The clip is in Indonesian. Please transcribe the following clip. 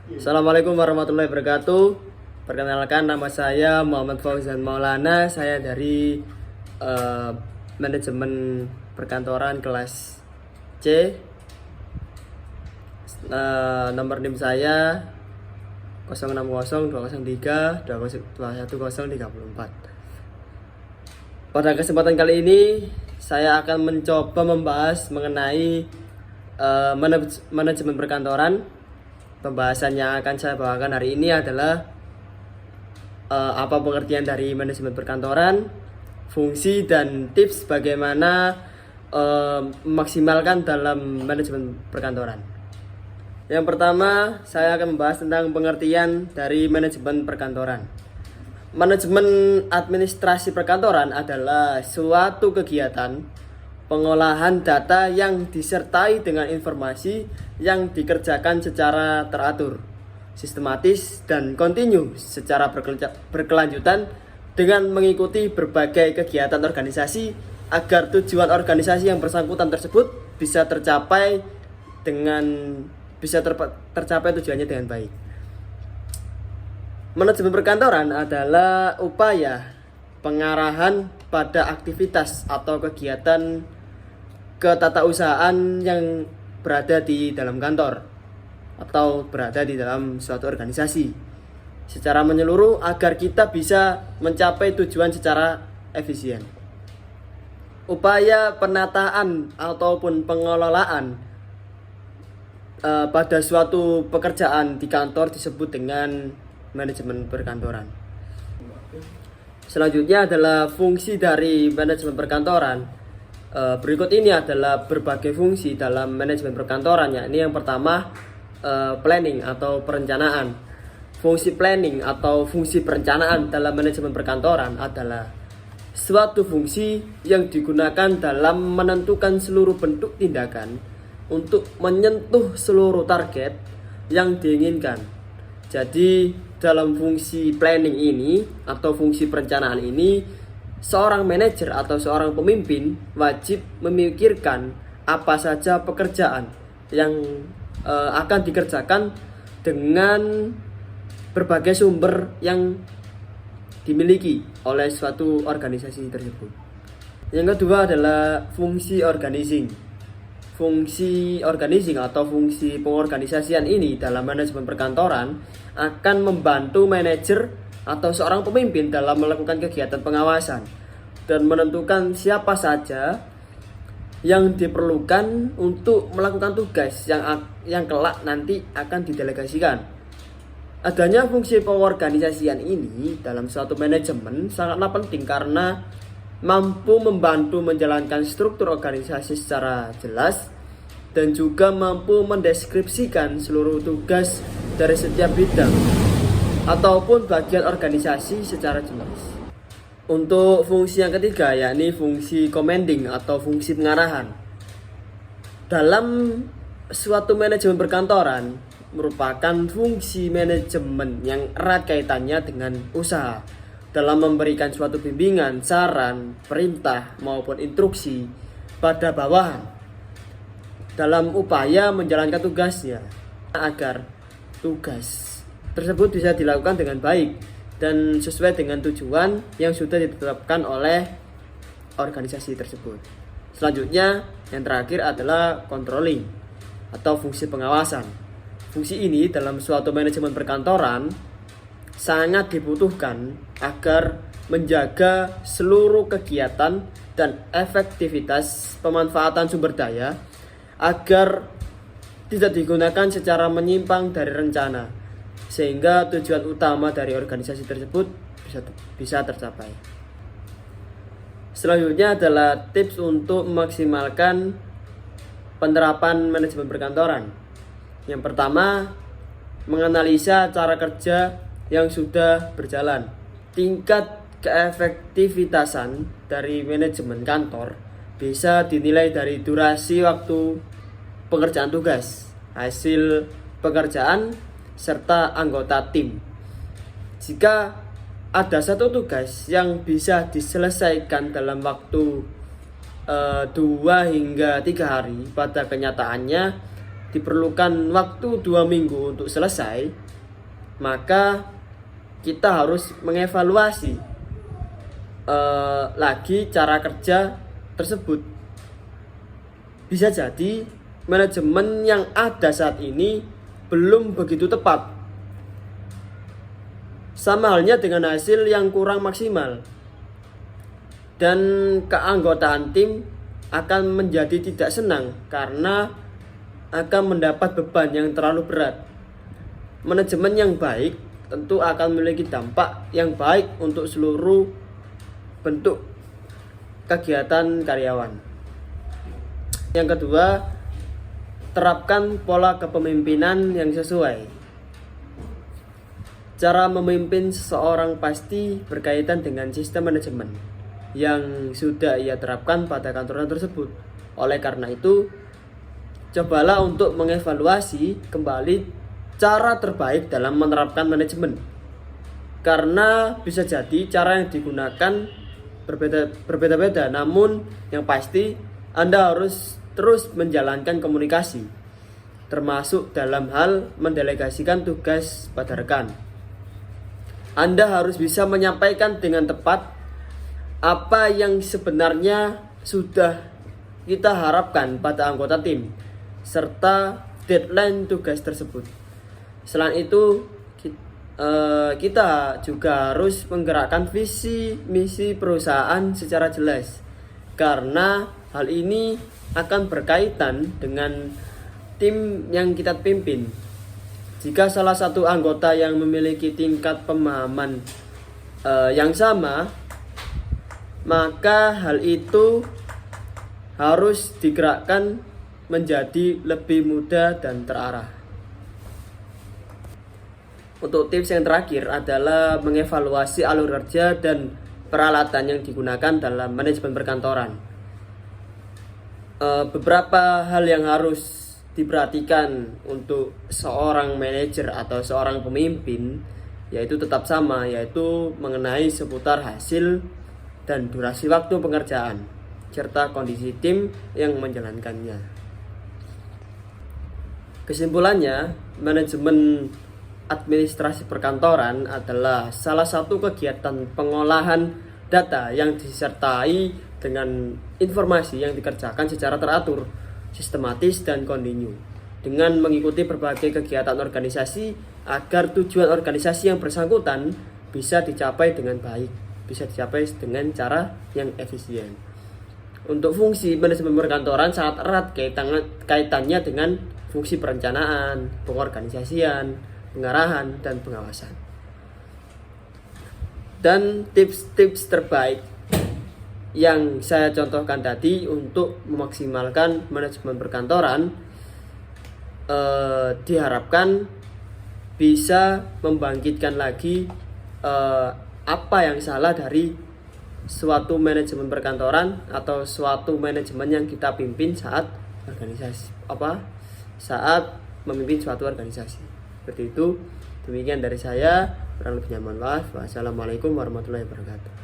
Assalamualaikum warahmatullahi wabarakatuh. Perkenalkan, nama saya Muhammad Fauzan Maulana. Saya dari eh, manajemen perkantoran kelas C. Nomor NIM saya 060203202134. Pada kesempatan kali ini saya akan mencoba membahas mengenai manajemen perkantoran. Pembahasan yang akan saya bawakan hari ini adalah apa pengertian dari manajemen perkantoran, fungsi dan tips bagaimana memaksimalkan dalam manajemen perkantoran. Yang pertama, saya akan membahas tentang pengertian dari manajemen perkantoran. Manajemen administrasi perkantoran adalah suatu kegiatan pengolahan data yang disertai dengan informasi yang dikerjakan secara teratur, sistematis, dan kontinu secara berkelanjutan dengan mengikuti berbagai kegiatan organisasi agar tujuan organisasi yang bersangkutan tersebut bisa tercapai tujuannya dengan baik. Manajemen perkantoran adalah upaya pengarahan pada aktivitas atau kegiatan ketatausahaan yang berada di dalam kantor atau berada di dalam suatu organisasi secara menyeluruh agar kita bisa mencapai tujuan secara efisien. Upaya penataan ataupun pengelolaan pada suatu pekerjaan di kantor disebut dengan manajemen perkantoran. Selanjutnya adalah fungsi dari manajemen perkantoran. Berikut ini adalah berbagai fungsi dalam manajemen perkantoran, yakni yang pertama planning atau perencanaan. Fungsi planning atau fungsi perencanaan dalam manajemen perkantoran adalah suatu fungsi yang digunakan dalam menentukan seluruh bentuk tindakan untuk menyentuh seluruh target yang diinginkan. Jadi dalam fungsi planning ini atau fungsi perencanaan ini, seorang manajer atau seorang pemimpin wajib memikirkan apa saja pekerjaan yang akan dikerjakan dengan berbagai sumber yang dimiliki oleh suatu organisasi tersebut. Yang kedua adalah fungsi organizing. Fungsi organizing atau fungsi pengorganisasian ini dalam manajemen perkantoran akan membantu manajer atau seorang pemimpin dalam melakukan kegiatan pengawasan dan menentukan siapa saja yang diperlukan untuk melakukan tugas yang kelak nanti akan didelegasikan. Adanya fungsi pengorganisasian ini dalam suatu manajemen sangatlah penting karena mampu membantu menjalankan struktur organisasi secara jelas dan juga mampu mendeskripsikan seluruh tugas dari setiap bidang ataupun bagian organisasi secara jelas. Untuk fungsi yang ketiga, yakni fungsi commanding atau fungsi pengarahan. Dalam suatu manajemen perkantoran merupakan fungsi manajemen yang erat kaitannya dengan usaha dalam memberikan suatu bimbingan, saran, perintah maupun instruksi pada bawahan dalam upaya menjalankan tugasnya agar tugas tersebut bisa dilakukan dengan baik dan sesuai dengan tujuan yang sudah ditetapkan oleh organisasi tersebut. Selanjutnya, yang terakhir adalah controlling atau fungsi pengawasan. Fungsi ini dalam suatu manajemen perkantoran sangat dibutuhkan agar menjaga seluruh kegiatan dan efektivitas pemanfaatan sumber daya agar tidak digunakan secara menyimpang dari rencana, sehingga tujuan utama dari organisasi tersebut bisa tercapai. Selanjutnya adalah tips untuk memaksimalkan penerapan manajemen perkantoran. Yang pertama, menganalisa cara kerja yang sudah berjalan. Tingkat keefektivitasan dari manajemen kantor bisa dinilai dari durasi waktu pekerjaan tugas, hasil pekerjaan, serta anggota tim. Jika ada satu tugas yang bisa diselesaikan dalam waktu 2 hingga 3 hari, pada kenyataannya diperlukan waktu 2 minggu untuk selesai, maka kita harus mengevaluasi lagi cara kerja tersebut. Bisa jadi manajemen yang ada saat ini belum begitu tepat, sama halnya dengan hasil yang kurang maksimal, dan keanggotaan tim akan menjadi tidak senang karena akan mendapat beban yang terlalu berat. Manajemen yang baik tentu akan memiliki dampak yang baik untuk seluruh bentuk kegiatan karyawan. Yang kedua, terapkan pola kepemimpinan yang sesuai. Cara memimpin seseorang pasti berkaitan dengan sistem manajemen yang sudah ia terapkan pada kantoran tersebut. Oleh karena itu, cobalah untuk mengevaluasi kembali cara terbaik dalam menerapkan manajemen. Karena bisa jadi cara yang digunakan berbeda-beda, namun yang pasti Anda harus terus menjalankan komunikasi, termasuk dalam hal mendelegasikan tugas pada rekan. Anda harus bisa menyampaikan dengan tepat apa yang sebenarnya sudah kita harapkan pada anggota tim, serta deadline tugas tersebut. Selain itu, kita juga harus menggerakkan visi misi perusahaan secara jelas, karena hal ini akan berkaitan dengan tim yang kita pimpin. Jika salah satu anggota yang memiliki tingkat pemahaman yang sama, maka hal itu harus digerakkan menjadi lebih mudah dan terarah. Untuk tips yang terakhir adalah mengevaluasi alur kerja dan peralatan yang digunakan dalam manajemen perkantoran. Beberapa hal yang harus diperhatikan untuk seorang manajer atau seorang pemimpin yaitu tetap sama, yaitu mengenai seputar hasil dan durasi waktu pengerjaan serta kondisi tim yang menjalankannya. Kesimpulannya, manajemen administrasi perkantoran adalah salah satu kegiatan pengolahan data yang disertai dengan informasi yang dikerjakan secara teratur, sistematis, dan kontinu dengan mengikuti berbagai kegiatan organisasi agar tujuan organisasi yang bersangkutan bisa dicapai dengan baik, bisa dicapai dengan cara yang efisien. Untuk fungsi manajemen perkantoran sangat erat kaitannya dengan fungsi perencanaan, pengorganisasian, pengarahan, dan pengawasan. Dan tips-tips terbaik yang saya contohkan tadi untuk memaksimalkan manajemen perkantoran diharapkan bisa membangkitkan lagi apa yang salah dari suatu manajemen perkantoran atau suatu manajemen yang kita pimpin saat memimpin suatu organisasi. Seperti itu. Demikian dari saya. Kurang lebihnya mohon maaf. Wassalamualaikum warahmatullahi wabarakatuh.